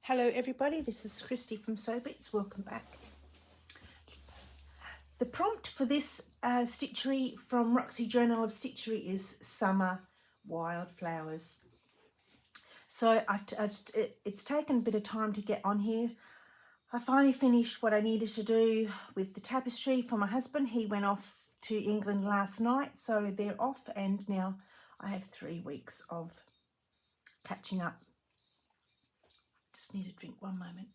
Hello everybody, this is Kristy from Sewbits. Welcome back. The prompt for this stitchery from Roxy Journal of Stitchery is Summer Wildflowers. So it's taken a bit of time to get on here. I finally finished what I needed to do with the tapestry for my husband. He went off to England last night, so they're off, and now I have 3 weeks of catching up. Just need a drink, one moment.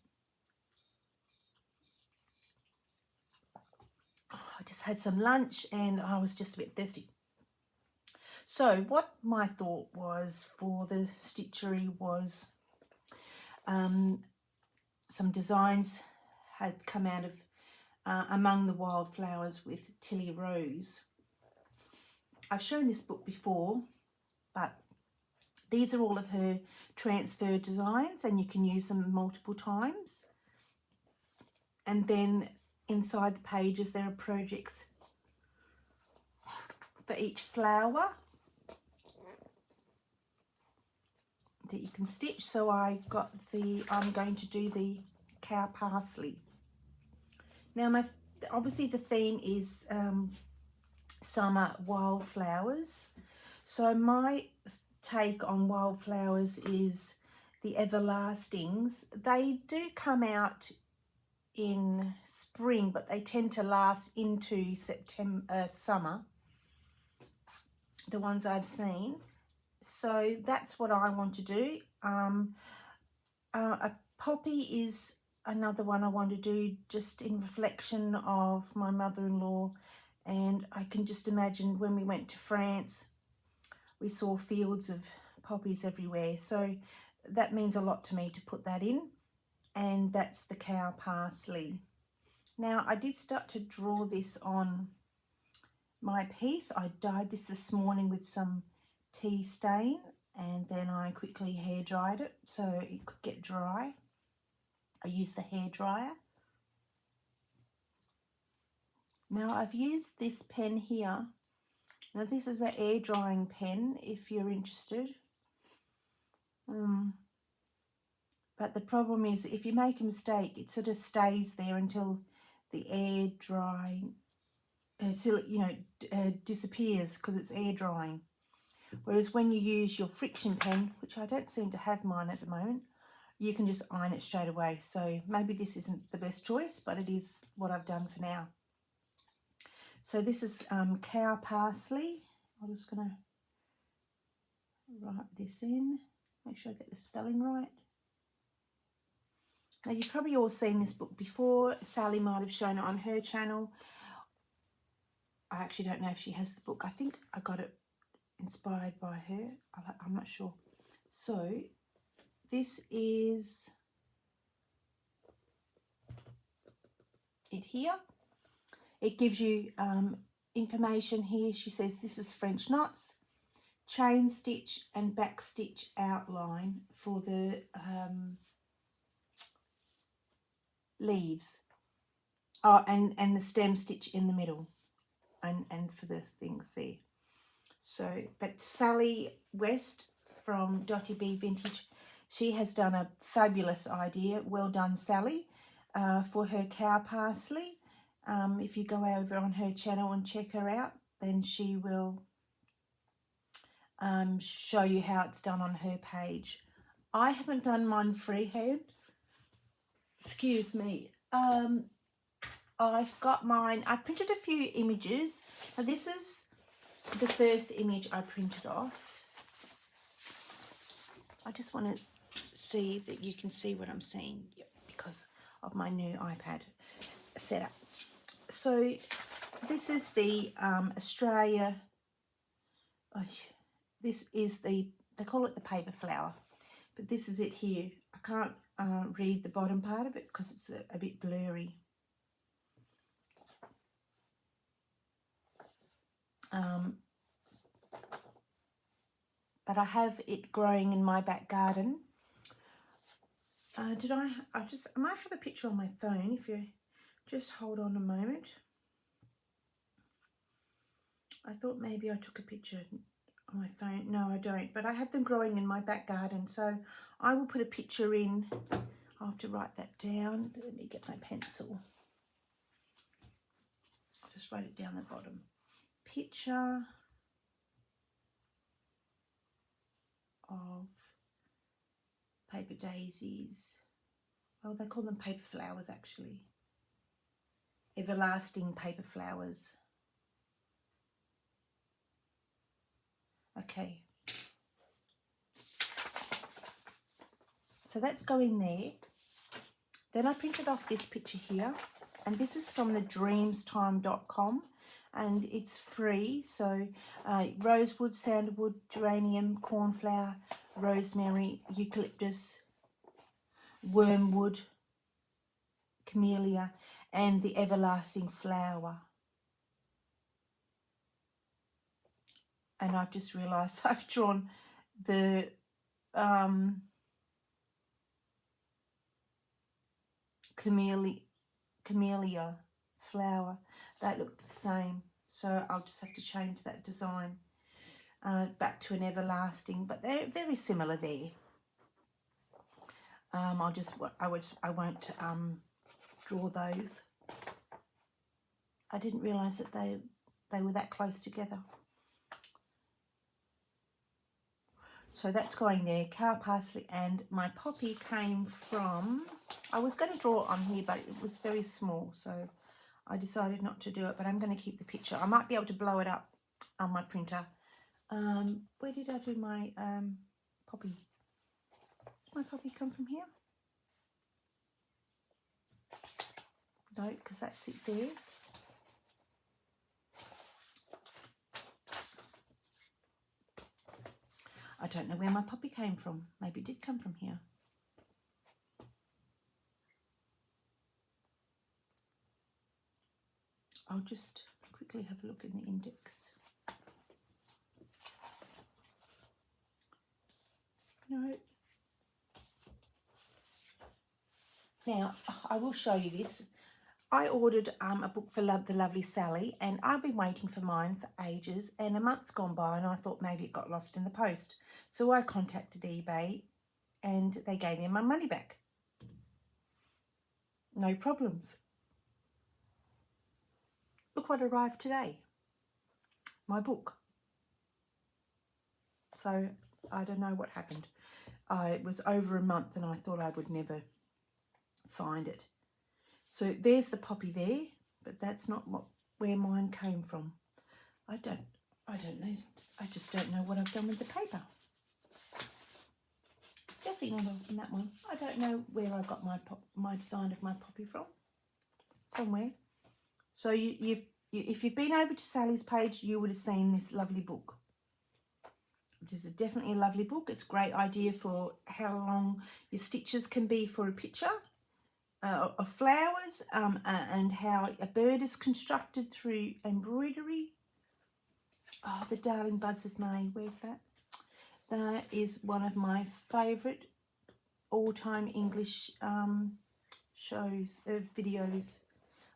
I just had some lunch and I was just a bit thirsty. So what my thought was for the stitchery was some designs had come out of Among the Wildflowers with Tilly Rose. I've shown this book before, but these are all of her transfer designs and you can use them multiple times. And then inside the pages there are projects for each flower that you can stitch. So I'm going to do the cow parsley. Now obviously the theme is summer wildflowers. So my take on wildflowers is the everlastings. They do come out in spring, but they tend to last into summer, the ones I've seen. So that's what I want to do. A poppy is another one I want to do, just in reflection of my mother-in-law. And I can just imagine when we went to France, we saw fields of poppies everywhere. So that means a lot to me to put that in. And that's the cow parsley. Now I did start to draw this on my piece. I dyed this morning with some tea stain, and then I quickly hair dried it so it could get dry. I used the hair dryer. Now I've used this pen here. Now this is an air drying pen if you're interested. But the problem is if you make a mistake, it sort of stays there until the air drying, disappears because it's air drying. Whereas when you use your friction pen, which I don't seem to have mine at the moment, you can just iron it straight away. So maybe this isn't the best choice, but it is what I've done for now. So this is cow parsley. I'm just going to write this in, make sure I get the spelling right. Now you've probably all seen this book before. Sally might have shown it on her channel. I actually don't know if she has the book. I think I got it inspired by her. I'm not sure. So this is it here. It gives you information here. She says this is French knots, chain stitch and back stitch outline for the leaves. Oh, and the stem stitch in the middle and for the things there. So, but Sally West from Dotty B Vintage, she has done a fabulous idea. Well done, Sally, for her cow parsley. If you go over on her channel and check her out, then she will show you how it's done on her page. I haven't done mine freehand. Excuse me. I've got mine. I printed a few images. Now this is the first image I printed off. I just want to see that you can see what I'm seeing because of my new iPad setup. So this is the Australia. This is they call it the paper flower, but this is it here. I can't read the bottom part of it because it's a bit blurry. But I have it growing in my back garden. I might have a picture on my phone if you just hold on a moment. I thought maybe I took a picture on my phone. No, I don't, but I have them growing in my back garden. So I will put a picture in I'll have to write that down. Let me get my pencil. I'll just write it down the bottom. Picture of paper daisies. Well, they call them paper flowers actually. Everlasting paper flowers. Okay. So that's going there. Then I printed off this picture here, and this is from the dreamstime.com, and it's free. So rosewood, sandalwood, geranium, cornflower, rosemary, eucalyptus, wormwood, camellia, and the everlasting flower. And I've just realised I've drawn the camellia flower. They look the same, so I'll just have to change that design back to an everlasting, but they're very similar there. I won't draw those. I didn't realise that they were that close together. So that's going there, cow parsley, and my poppy came from, I was going to draw it on here, but it was very small, so I decided not to do it, but I'm going to keep the picture. I might be able to blow it up on my printer. Where did I do my poppy? Did my poppy come from here? No, because that's it there. I don't know where my poppy came from. Maybe it did come from here. I'll just quickly have a look in the index. No. Now, I will show you this. I ordered a book for the lovely Sally, and I've been waiting for mine for ages, and a month's gone by, and I thought maybe it got lost in the post. So I contacted eBay, and they gave me my money back. No problems. Look what arrived today. My book. So I don't know what happened. It was over a month, and I thought I would never find it. So there's the poppy there, but that's not where mine came from. I don't know. I just don't know what I've done with the paper. It's definitely not in that one. I don't know where I got my design of my poppy from. Somewhere. So if you've been over to Sally's page, you would have seen this lovely book. This is definitely a lovely book. It's a great idea for how long your stitches can be for a picture. Of flowers and how a bird is constructed through embroidery. Oh, the Darling Buds of May. Where's that? That is one of my favourite all-time English videos.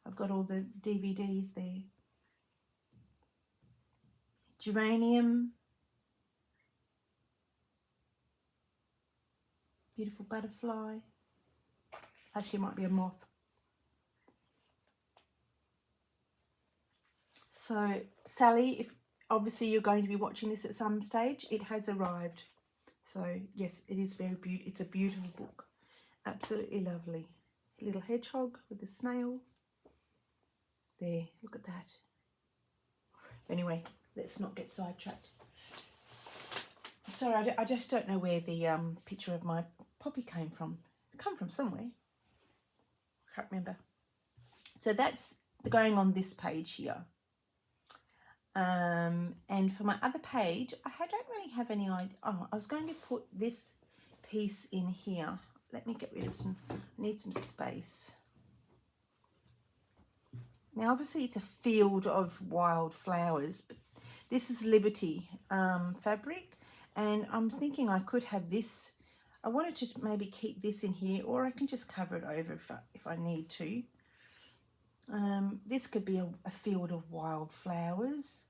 I've got all the DVDs there. Geranium. Beautiful butterfly. Actually, it might be a moth. So, Sally, if obviously you're going to be watching this at some stage, it has arrived. So, yes, it is very beautiful. It's a beautiful book. Absolutely lovely. Little hedgehog with a snail. There, look at that. Anyway, let's not get sidetracked. Sorry, I just don't know where the picture of my poppy came from. It came from somewhere. Can't remember. So that's going on this page here. And for my other page, I don't really have any idea. Oh, I was going to put this piece in here. Let me get rid of some, I need some space. Now, obviously, it's a field of wildflowers, but this is Liberty fabric, and I'm thinking I could have this. I wanted to maybe keep this in here, or I can just cover it over if I need to. This could be a field of wildflowers,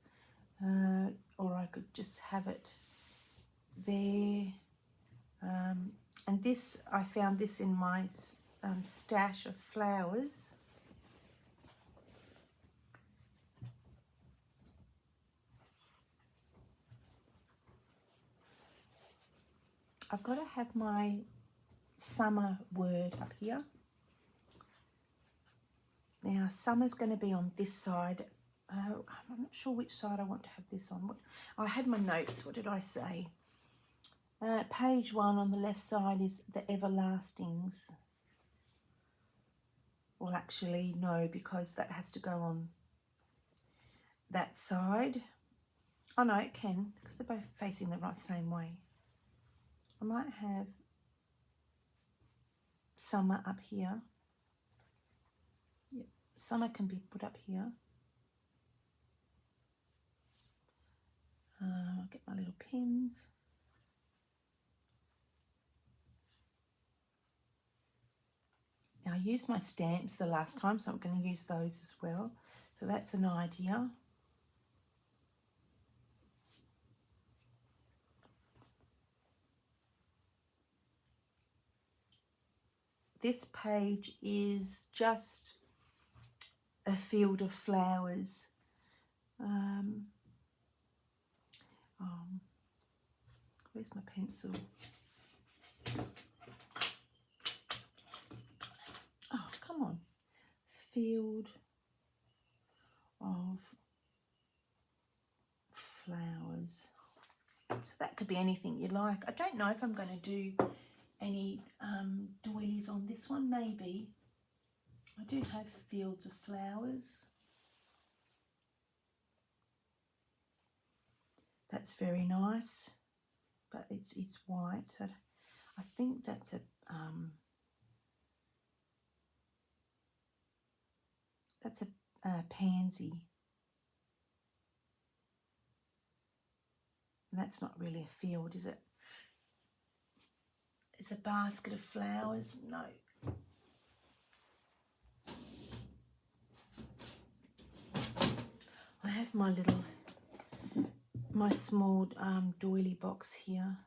or I could just have it there. And this, I found this in my stash of flowers. I've got to have my summer word up here. Now, summer's going to be on this side. I'm not sure which side I want to have this on. I had my notes. What did I say? Page 1 on the left side is the everlastings. Well, actually, no, because that has to go on that side. Oh, no, it can, because they're both facing the right same way. I might have summer up here. Yep. Summer can be put up here. I'll get my little pins. Now, I used my stamps the last time, so I'm going to use those as well. So that's an idea. This page is just a field of flowers. Where's my pencil? Oh, come on. Field of flowers. So that could be anything you like. I don't know if I'm going to do any doilies on this one. Maybe. I do have fields of flowers. That's very nice, but it's white. So I think that's a pansy. And that's not really a field, is it? It's a basket of flowers. No. I have my small doily box here.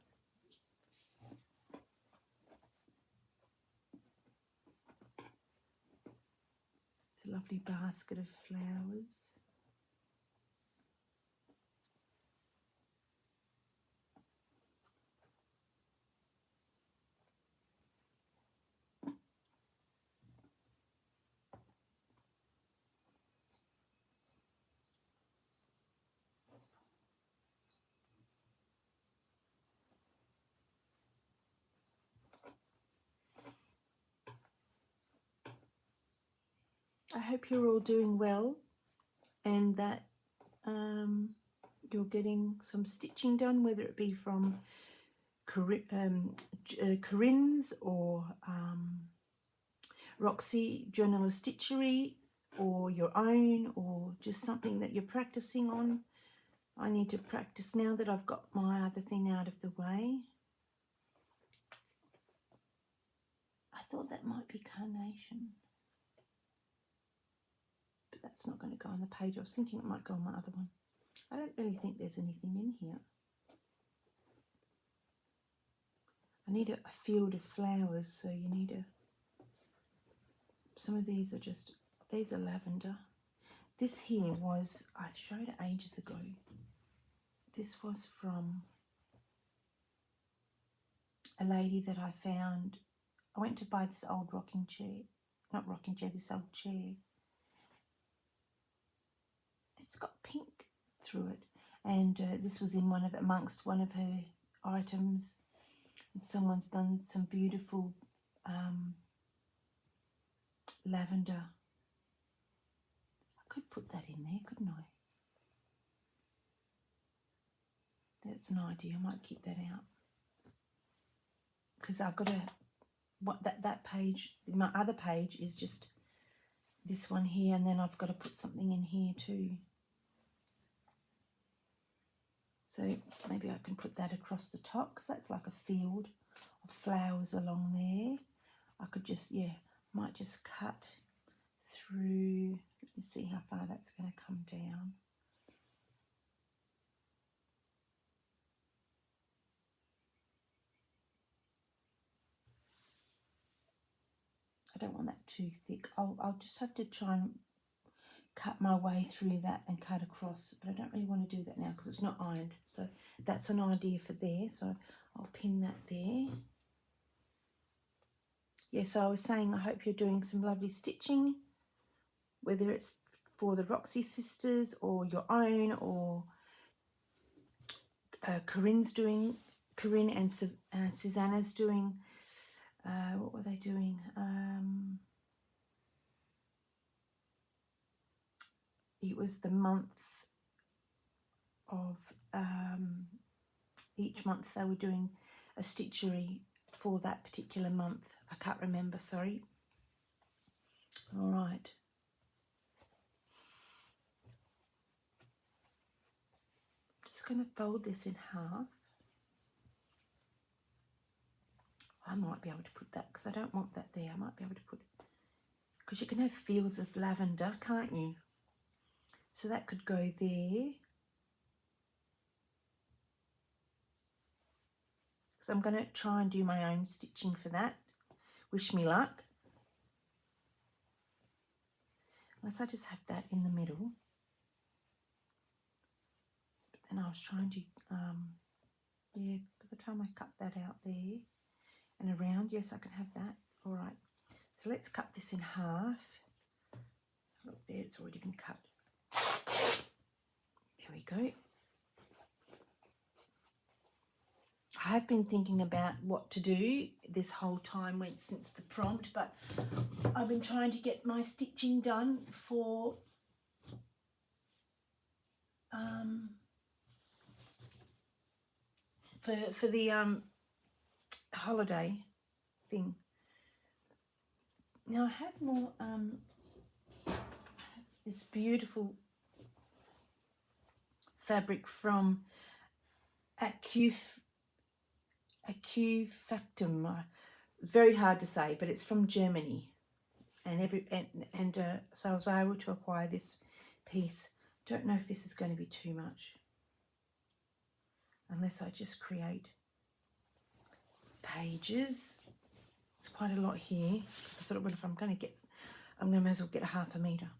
It's a lovely basket of flowers. I hope you're all doing well and that you're getting some stitching done, whether it be from Corinne's or Roxy Journal of Stitchery, or your own, or just something that you're practicing on. I need to practice now that I've got my other thing out of the way. I thought that might be carnation, but that's not going to go on the page. I was thinking it might go on my other one. I don't really think there's anything in here. I need a field of flowers, so you need some of these are lavender. This here was, I showed it ages ago. This was from a lady that I found. I went to buy this old this old chair. It's got pink through it, and this was in amongst one of her items. And someone's done some beautiful lavender. I could put that in there, couldn't I? That's an idea. I might keep that out, because I've got that page. My other page is just this one here, and then I've got to put something in here too. So maybe I can put that across the top, because that's like a field of flowers along there. I could just, might just cut through. Let me see how far that's going to come down. don't want that too thick. I'll just have to try and cut my way through that and cut across, but I don't really want to do that now because it's not ironed. So that's an idea for there, so I'll pin that there. Yeah, so I was saying I hope you're doing some lovely stitching, whether it's for the Roxy sisters or your own, or Corinne and Susanna's doing, what were they doing? It was the month of, each month they were doing a stitchery for that particular month. I can't remember, sorry. All right. Just going to fold this in half. I might be able to put that, because I don't want that there. I might be able to put, because you can have fields of lavender, can't you? So that could go there. So I'm going to try and do my own stitching for that. Wish me luck. Unless I just have that in the middle. But then I was trying to, yeah, by the time I cut that out there and around, yes, I can have that. All right. So let's cut this in half. Look there, it's already been cut. There we go. I have been thinking about what to do this whole time since the prompt, but I've been trying to get my stitching done for the holiday thing. Now I have more this beautiful fabric from Acufactum. It's very hard to say, but it's from Germany, and so I was able to acquire this piece. Don't know if this is going to be too much, unless I just create pages. It's quite a lot here. I thought, well, if I'm going to get, I'm going to may as well get a ½ meter.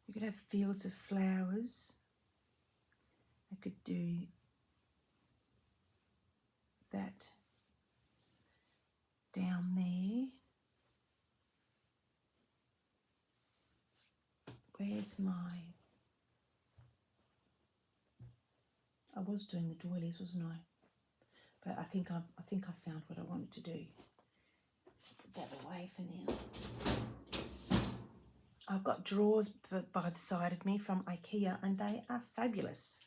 You could have fields of flowers. I could do that down there. Where's my... I was doing the doilies, wasn't I? But I think I found what I wanted to do. Put that away for now. I've got drawers by the side of me from IKEA, and they are fabulous.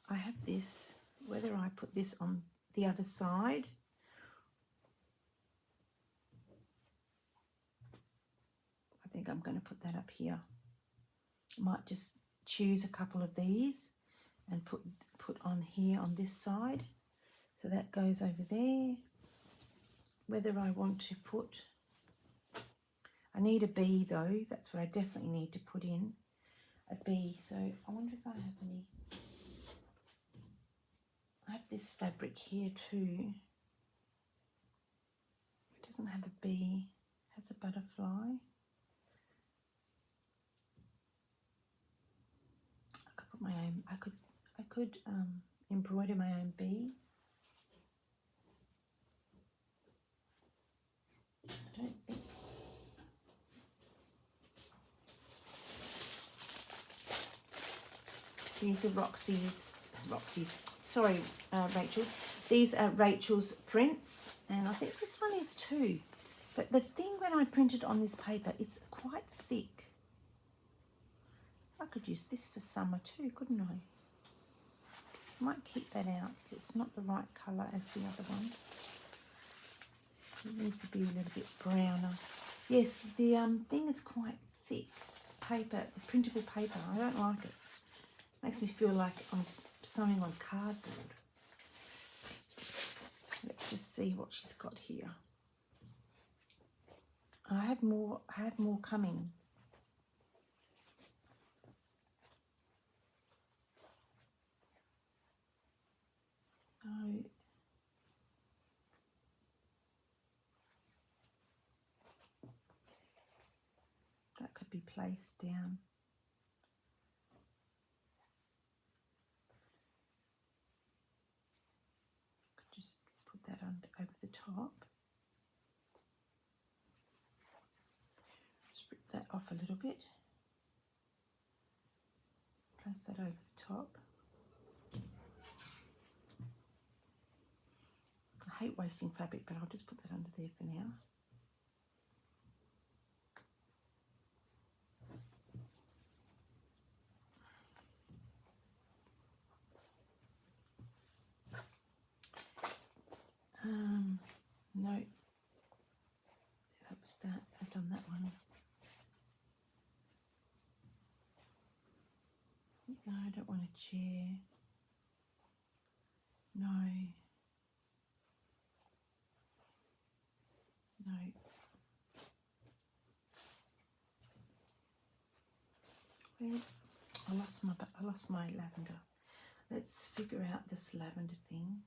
I have this, whether I put this on the other side, I think I'm going to put that up here. I might just choose a couple of these and put on here on this side, so that goes over there. Whether I want to put, I need a bee though, that's what I definitely need to put in, a bee. So I wonder if I have any, I have this fabric here too. It doesn't have a bee, it has a butterfly. I could put my own, I could embroider my own bee. I don't think. These are Roxy's, sorry, Rachel. These are Rachel's prints, and I think this one is too. But the thing when I printed on this paper, it's quite thick. I could use this for summer too, couldn't I? Might keep that out. It's not the right colour as the other one. It needs to be a little bit browner. Yes, the thing is quite thick. Paper, the printable paper, I don't like it. Makes me feel like I'm sewing on cardboard. Let's just see what she's got here. I have more coming. place down. Just put that over the top. Just rip that off a little bit. Place that over the top. I hate wasting fabric, but I'll just put that under there for now. No, that was that. I've done that one. No, I don't want a chair. No. No. Well, I lost my lavender. Let's figure out this lavender thing.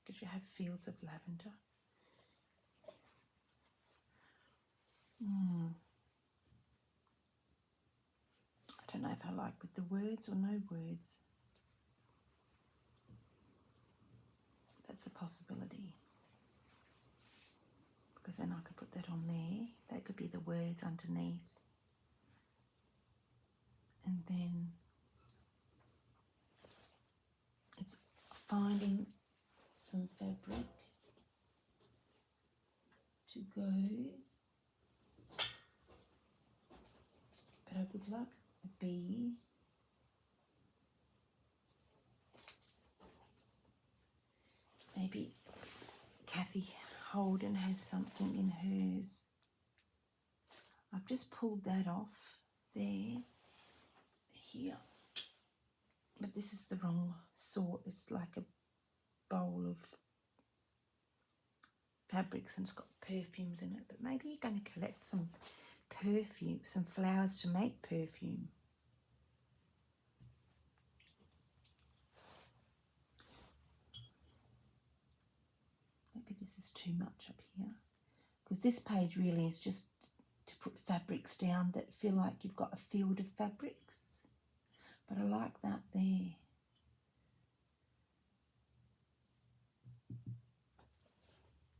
Because you have fields of lavender. I don't know if I like with the words or no words. That's a possibility. Because then I could put that on there. That could be the words underneath. And then it's finding some fabric to go. But I would like a bee. Maybe Kathy Holden has something in hers. I've just pulled that off there, here. But this is the wrong sort. It's like a bowl of fabrics and it's got perfumes in it. But maybe you're going to collect some perfume, some flowers to make perfume. Maybe this is too much up here, because this page really is just to put fabrics down that feel like you've got a field of fabrics. But I like that there.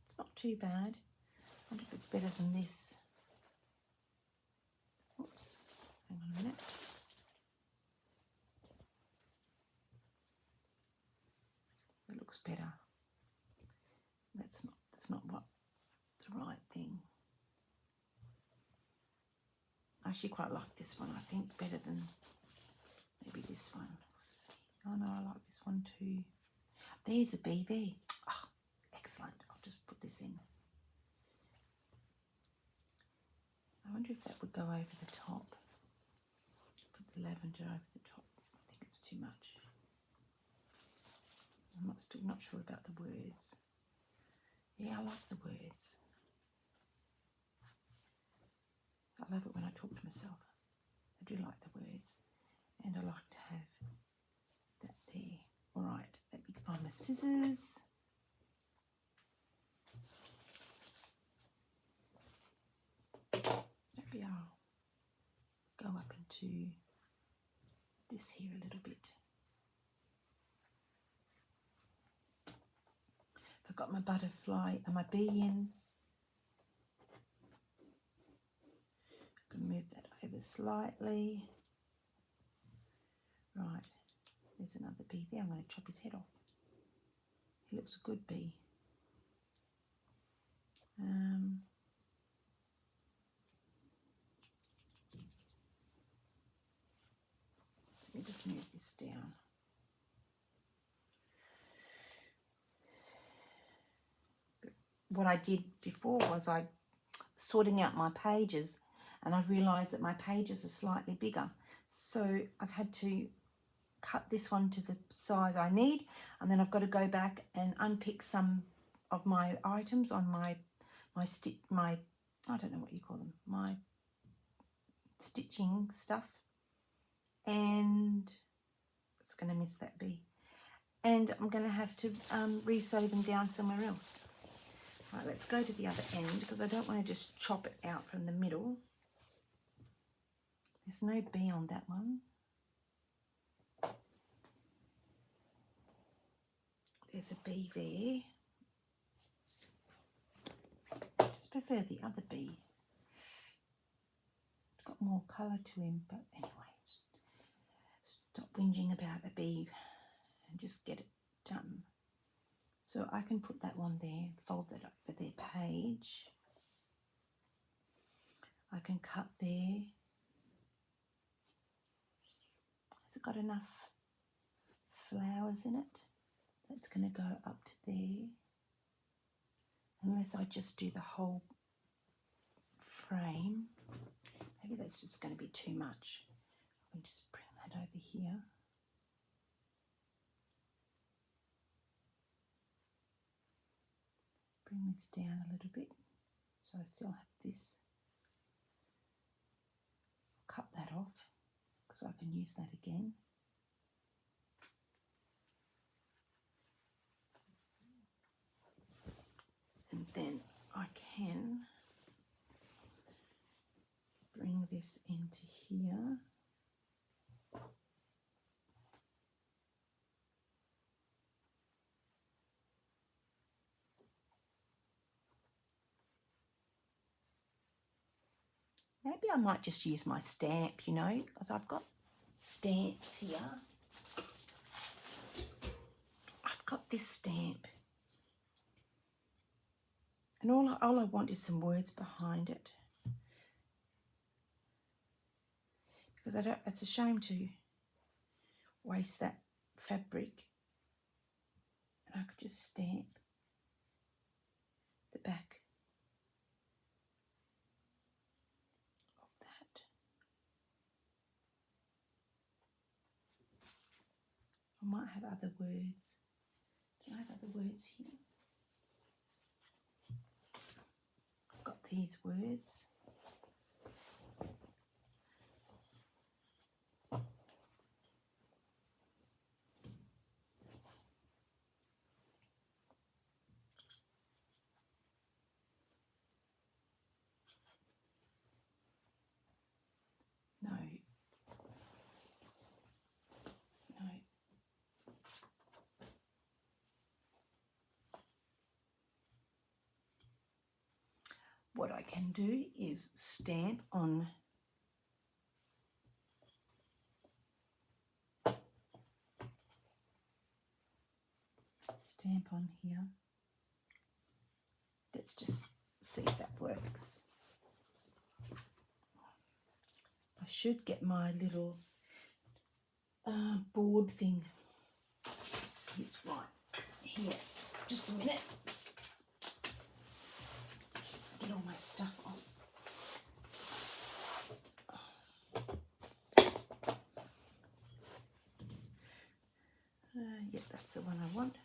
It's not too bad. I wonder if it's better than this. Oops, hang on a minute. It looks better. That's not what the right thing. I actually quite like this one, I think, better than maybe this one. We'll see. Oh no, I like this one too. There's a bee there. Oh, excellent. I'll just put this in. I wonder if that would go over the top. Put the lavender over the top. I think it's too much. I'm still not sure about the words. Yeah, I like the words. I love it when I talk to myself. I do like the words. And I like to have that there. All right, let me find my scissors. Maybe I'll go up into this here a little bit. I've got my butterfly and my bee in. I'm going to move that over slightly. Right, there's another bee there. I'm going to chop his head off. He looks a good bee. Let me just move this down. What I did before was I sorting out my pages, and I've realised that my pages are slightly bigger. So I've had to cut this one to the size I need, and then I've got to go back and unpick some of my items on my I don't know what you call them, my stitching stuff, and it's going to miss that bee. and I'm going to have to re-sew them down somewhere else. Right, let's go to the other end because I don't want to just chop it out from the middle. There's no bee on that one. There's a bee there. I just prefer the other bee. It's got more colour to him, but anyway, stop whinging about a bee and just get it done. So I can put that one there, fold that over their page. I can cut there. Has it got enough flowers in it? That's going to go up to there. Unless I just do the whole frame. Maybe that's just going to be too much. I'll just bring that over here. Bring this down a little bit so I still have this. Cut that off because I can use that again. And then I can bring this into here. Maybe I might just use my stamp, you know, because I've got stamps here. I've got this stamp. And all I want is some words behind it. Because it's a shame to waste that fabric. And I could just stamp the back. I might have other words. Do I have other words here? I've got these words. No. What I can do is stamp on here. Let's just see if that works. I should get my little board thing. It's right here. Just a minute. Get all my stuff off. Yep, that's the one I want.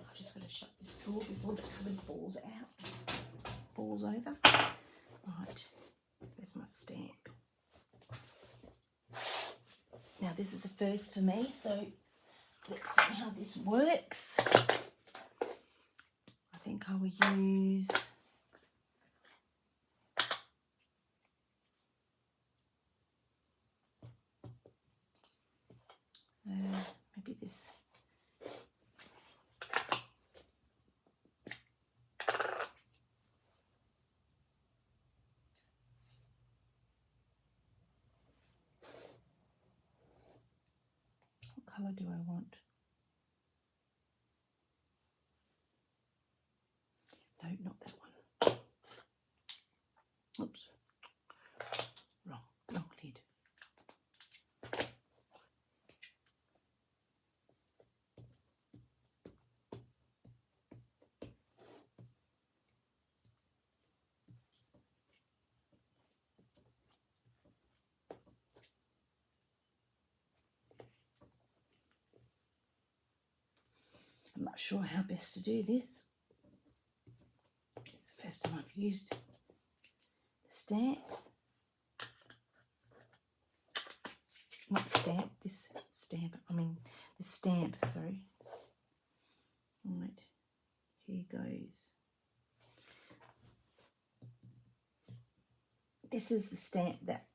I've just got to shut this drawer before the cupboard falls over. Right, there's my stamp. Now this is a first for me, so let's see how this works. I think I will use maybe this. What colour do I want? No, not that one. Oops. Wrong lid. I'm not sure how best to do this. It's the first time I've used the stamp. not stamp, this stamp, I mean the stamp, sorry. Right, here goes. This is the stamp that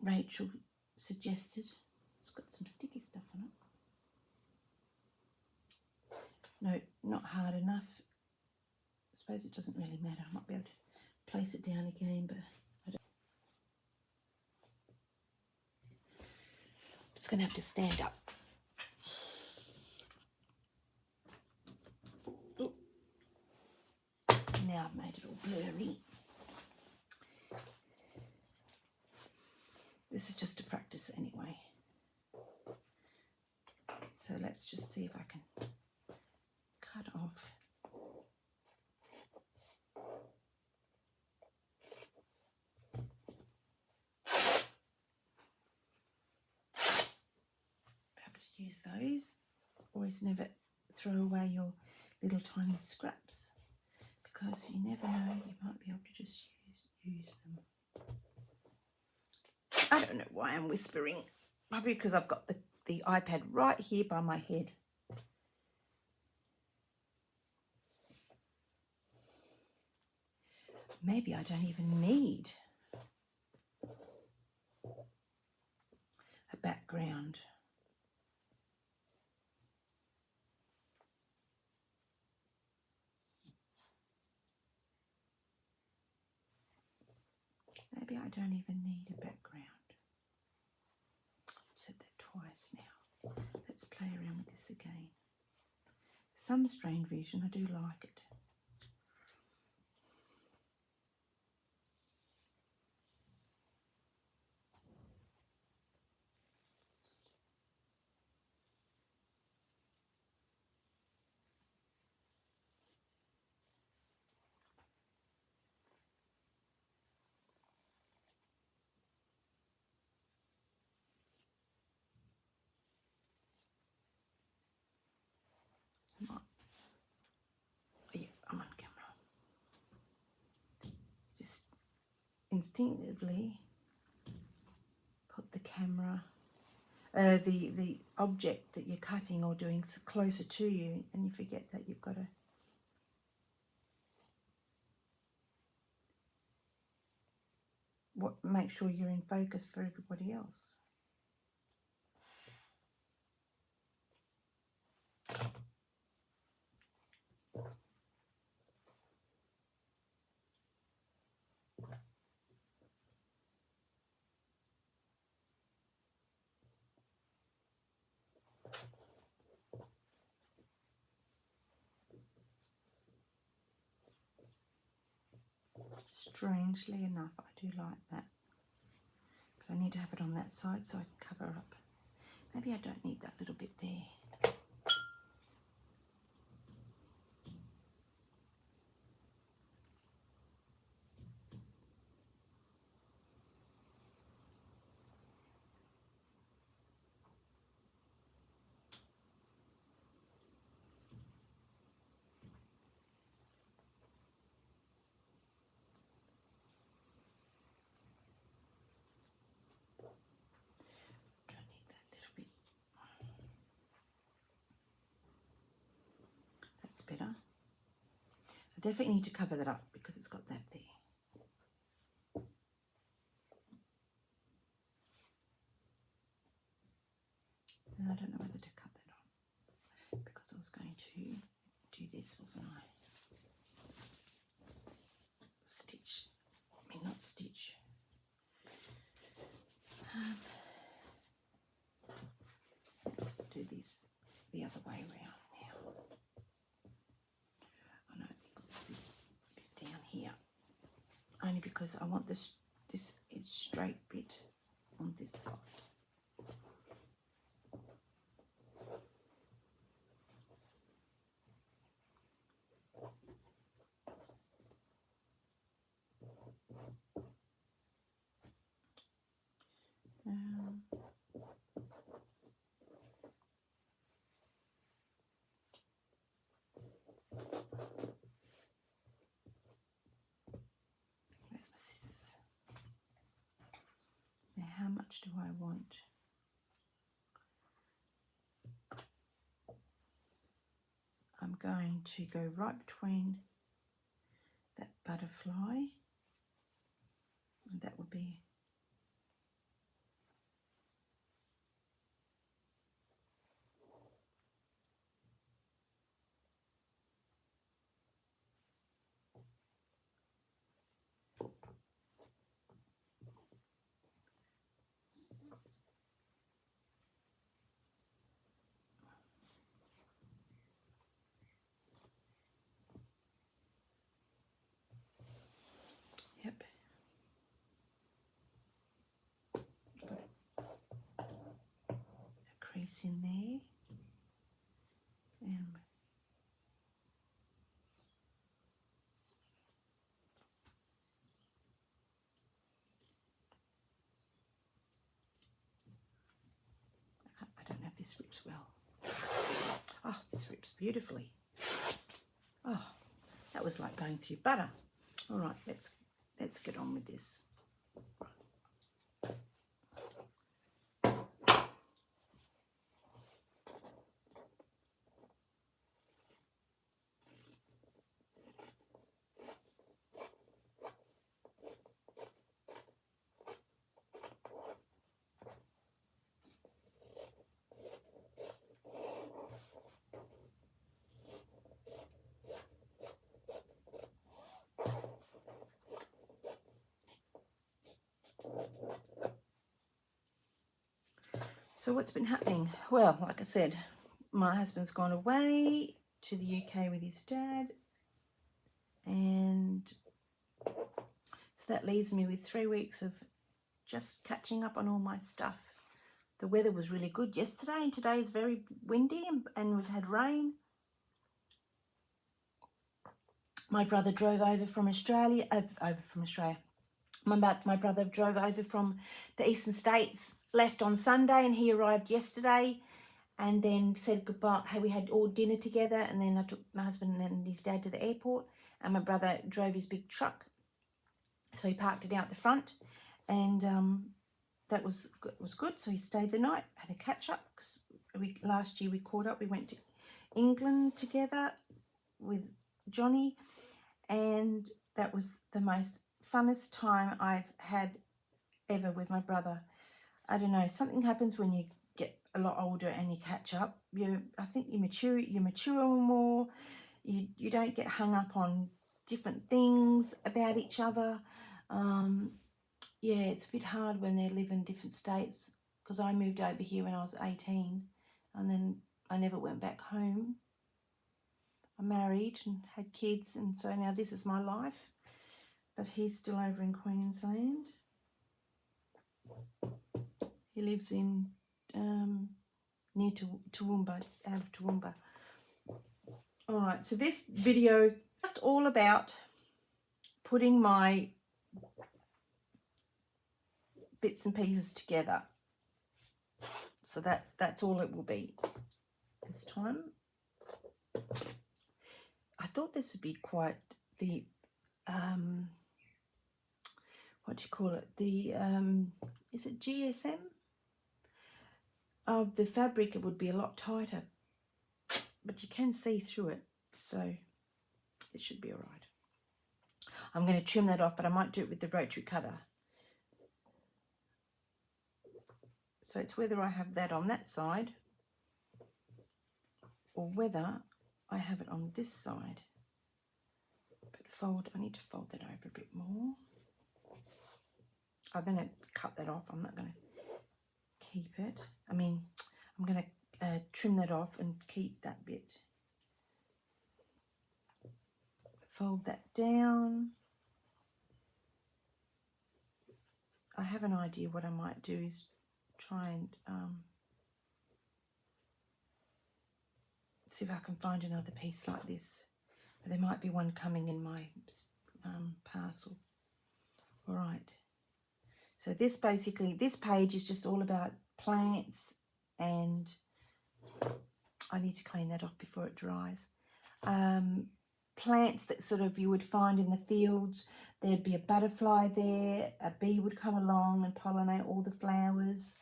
Rachel suggested. It's got some sticky stuff on it. No, not hard enough. I suppose it doesn't really matter. I might be able to place it down again, but I don't. It's going to have to stand up. Ooh. Now I've made it all blurry. This is just to practice anyway. So let's just see if I can cut off. Happy to use those. Always never throw away your little tiny scraps, because you never know, you might be able to just use them. I don't know why I'm whispering. Probably because I've got the iPad right here by my head. Maybe I don't even need a background. Maybe I don't even need a background. I've said that twice now. Let's play around with this again. For some strange reason, I do like it. I'm on camera. Just instinctively put the camera, the object that you're cutting or doing closer to you, and you forget that you've got to make sure you're in focus for everybody else. Strangely enough, I do like that. But I need to have it on that side so I can cover up. Maybe I don't need that little bit there. Better. I definitely need to cover that up because it's got that there. And I don't know whether to cut that on because I was going to do this, wasn't I? Stitch. I mean, not stitch. Let's do this the other way around. This bit down here, only because I want this straight bit on this side. Where's my scissors? Now, how much do I want? I'm going to go right between that butterfly, and that would be yep. Crease in there, and I don't know if this rips well. Oh, this rips beautifully. Oh, that was like going through butter. All right, let's get on with this. So what's been happening? Well, like I said, my husband's gone away to the UK with his dad, and so that leaves me with 3 weeks of just catching up on all my stuff. The weather was really good yesterday, and today is very windy, and we've had rain. My brother drove over from Australia, My brother drove over from the eastern states, left on Sunday, and he arrived yesterday, and then said goodbye. We had all dinner together, and then I took my husband and his dad to the airport, and my brother drove his big truck, so he parked it out the front, and that was good. So he stayed the night, had a catch up, because last year we caught up. We went to England together with Johnny, and that was the most funnest time I've had ever with my brother. I don't know, something happens when you get a lot older and you catch up. I think you mature more. You don't get hung up on different things about each other. Yeah, it's a bit hard when they live in different states, because I moved over here when I was 18, and then I never went back home. I married and had kids, and so now this is my life. But he's still over in Queensland. He lives in near Toowoomba, just out of Toowoomba. All right, so this video is just all about putting my bits and pieces together. So that's all it will be this time. I thought this would be quite the what do you call it? The is it GSM? Of the fabric, it would be a lot tighter, but you can see through it, so it should be all right. I'm going to trim that off, but I might do it with the rotary cutter. So it's whether I have that on that side or whether I have it on this side. But I need to fold that over a bit more. I'm going to cut that off. I'm not going to keep it. I'm going to trim that off and keep that bit. Fold that down. I have an idea. What I might do is try and see if I can find another piece like this. There might be one coming in my parcel. All right. So this page is just all about plants, and I need to clean that off before it dries. Plants that sort of you would find in the fields. There'd be a butterfly there, a bee would come along and pollinate all the flowers.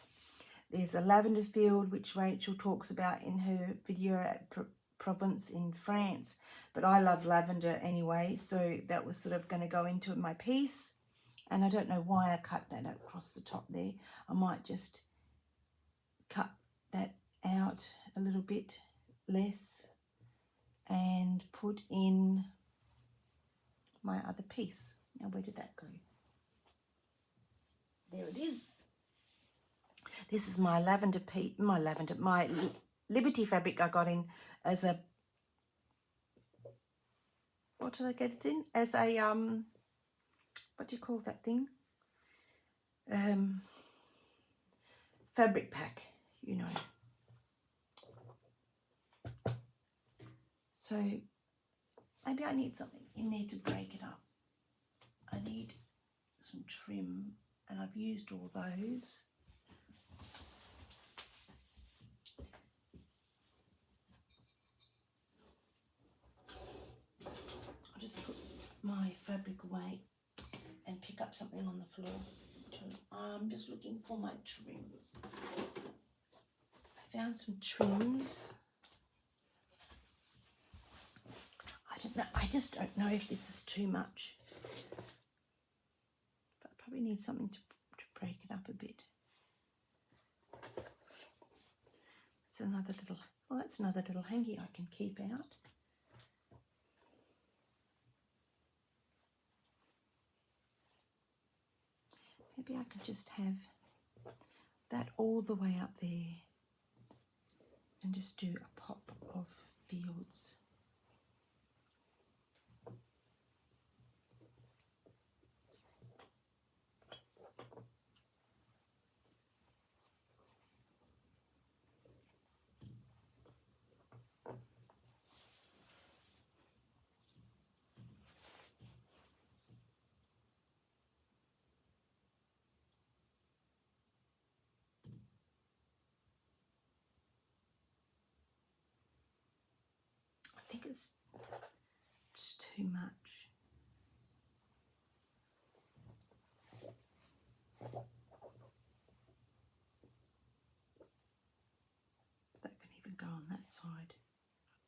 There's a lavender field, which Rachel talks about in her video at Provence in France, but I love lavender anyway, so that was sort of going to go into my piece. And I don't know why I cut that across the top there. I might just cut that out a little bit less and put in my other piece. Now, where did that go? There it is. This is my my Liberty fabric I got in as a, what did I get it in? As a, what do you call that thing? Fabric pack, you know. So maybe I need something in there to break it up. I need some trim, and I've used all those. I'll just put my fabric away and pick up something on the floor. I'm just looking for my trim. I found some trims. I don't know. I just don't know if this is too much. But I probably need something to break it up a bit. It's another little, well, that's another little hanky I can keep out. Maybe I could just have that all the way up there and just do a pop of fields. I think it's just too much. That can even go on that side.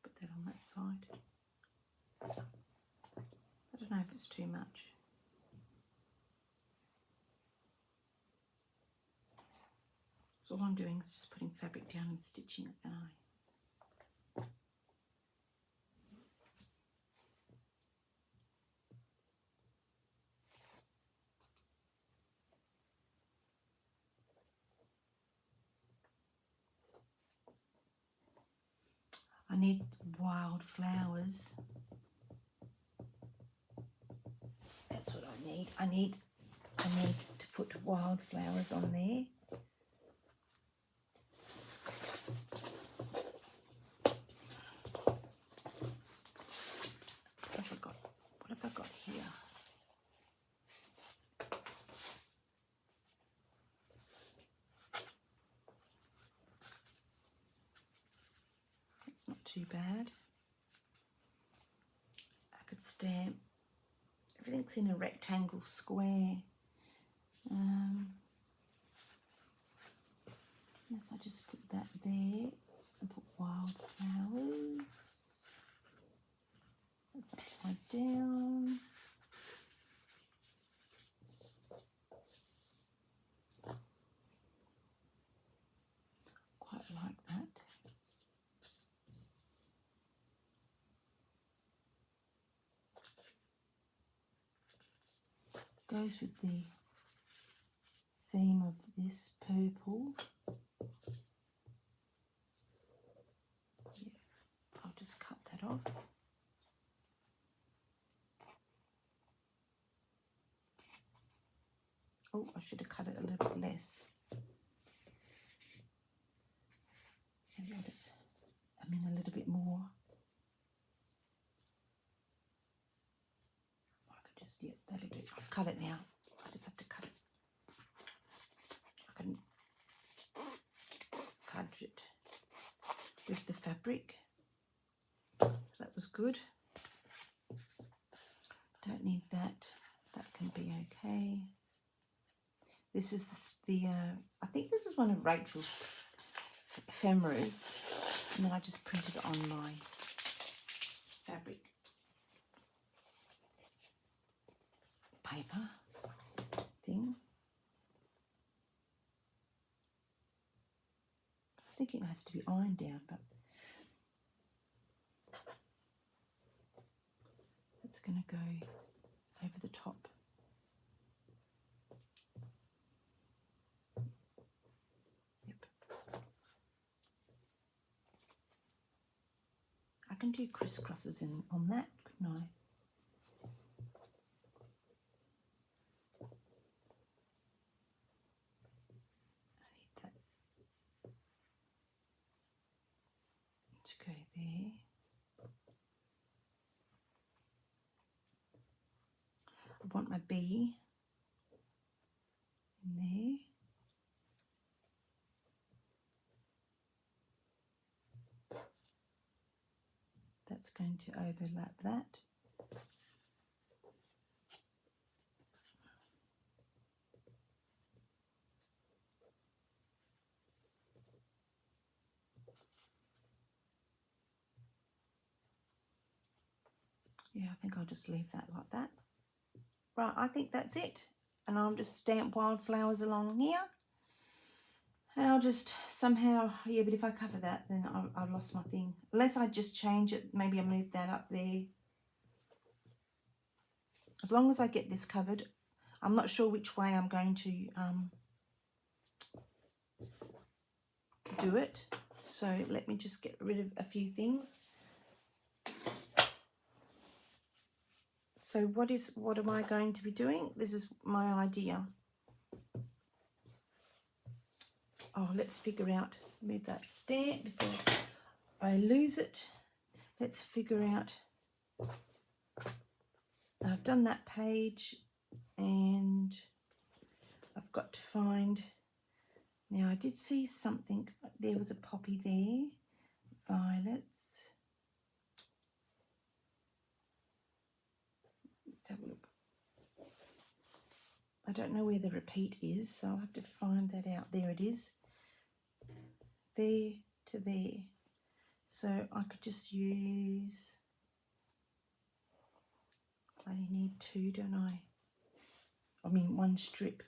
Put that on that side. I don't know if it's too much. So all I'm doing is just putting fabric down and stitching it, aren't I? I need wildflowers. That's what I need. I need to put wildflowers on there. What have I got here? It's not too bad. I could stamp. Everything's in a rectangle square. Yes, I just put that there and put wildflowers. That's upside down. Quite like that. Goes with the theme of this purple. Yeah, I'll just cut that off. Oh, I should have cut it a little bit less. Maybe I'll just, a little bit more. I could just, yeah, that'll do. I'll cut it now. I just have to cut it. I can fudge it with the fabric. That was good. Don't need that. That can be okay. This is I think this is one of Rachel's ephemeras, and then I just printed it on my fabric paper thing. I was thinking it has to be ironed down, but that's going to go over the top. Yep. I can do crisscrosses on that, couldn't I? Go there. I want my bee in there. That's going to overlap that. Yeah, I think I'll just leave that like that. Right, I think that's it. And I'll just stamp wildflowers along here. And I'll just somehow, yeah, but if I cover that, then I've lost my thing. Unless I just change it, maybe I move that up there. As long as I get this covered, I'm not sure which way I'm going to do it. So let me just get rid of a few things. So what am I going to be doing? This is my idea. Oh, let's figure out, move that stamp before I lose it. Let's figure out, I've done that page and I've got to find, now I did see something, there was a poppy there, violets. Let's have a look. I don't know where the repeat is, so I'll have to find that out. There it is. There to there. So I could just use, I only need two, don't I? I mean one strip.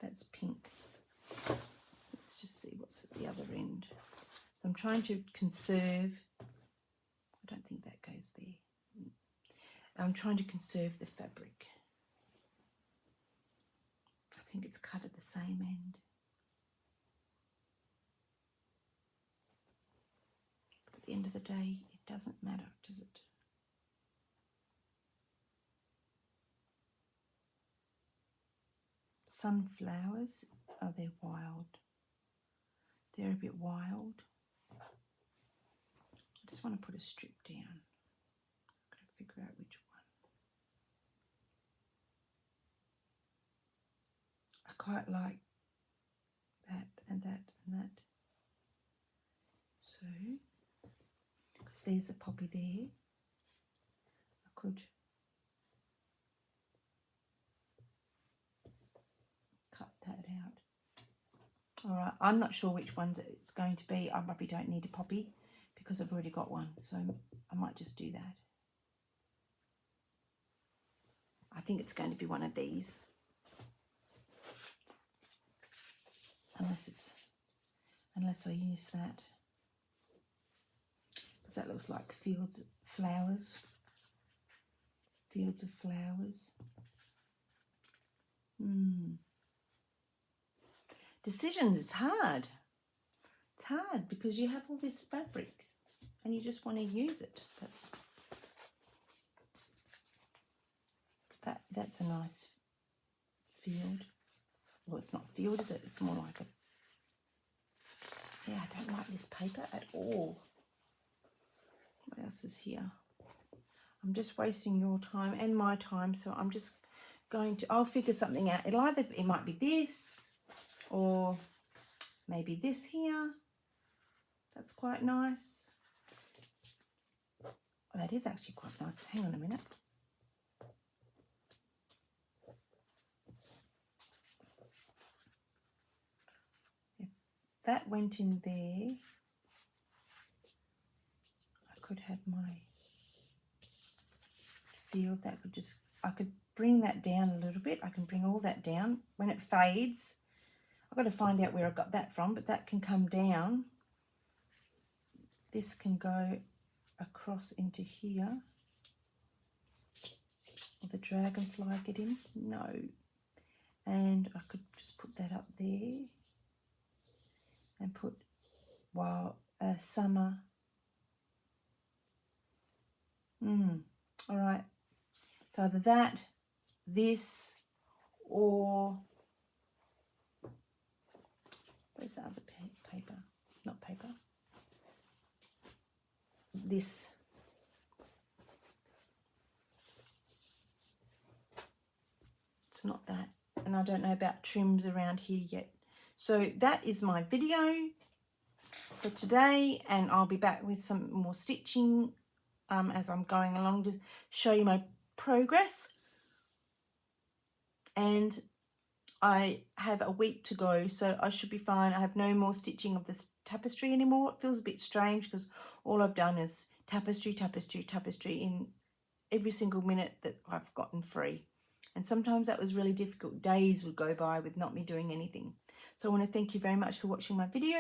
That's pink. Let's just see what's at the other end. I'm trying to conserve, I don't think that goes there. I'm trying to conserve the fabric. I think it's cut at the same end. But at the end of the day, it doesn't matter, does it? Sunflowers, oh, they're wild. They're a bit wild. I just want to put a strip down. I've got to figure out which one. I quite like that and that and that. So, because there's a poppy there, I could cut that out. All right, I'm not sure which one it's going to be. I probably don't need a poppy because I've already got one, so I might just do that. I think it's going to be one of these, unless I use that, because that looks like fields of flowers. Fields of flowers. Decisions is hard. It's hard because you have all this fabric and you just want to use it. But that's a nice field. Well, it's not field, is it? It's more like a... Yeah, I don't like this paper at all. What else is here? I'm just wasting your time and my time, so I'm just going to... I'll figure something out. It might be this, or maybe this here. That's quite nice. Well, that is actually quite nice. Hang on a minute. If that went in there, I could have my field. That could just, I could bring that down a little bit. I can bring all that down. When it fades, I've got to find out where I got that from, but that can come down. This can go across into here. Will the dragonfly get in? No. And I could just put that up there and put summer. All right. So either that, this, or where's the other paper? Not paper. This. It's not that. And I don't know about trims around here yet. So that is my video for today, and I'll be back with some more stitching as I'm going along to show you my progress. And I have a week to go, so I should be fine. I have no more stitching of this tapestry anymore. It feels a bit strange because all I've done is tapestry, tapestry, tapestry in every single minute that I've gotten free. And sometimes that was really difficult. Days would go by with not me doing anything. So I want to thank you very much for watching my video,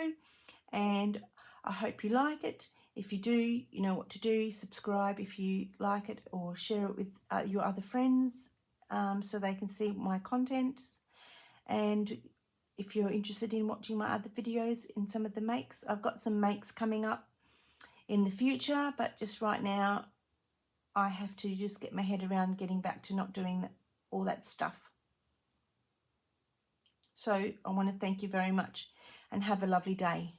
and I hope you like it. If you do, you know what to do. Subscribe if you like it, or share it with your other friends so they can see my contents. And if you're interested in watching my other videos in some of the makes, I've got some makes coming up in the future, but just right now I have to just get my head around getting back to not doing all that stuff. So I want to thank you very much and have a lovely day.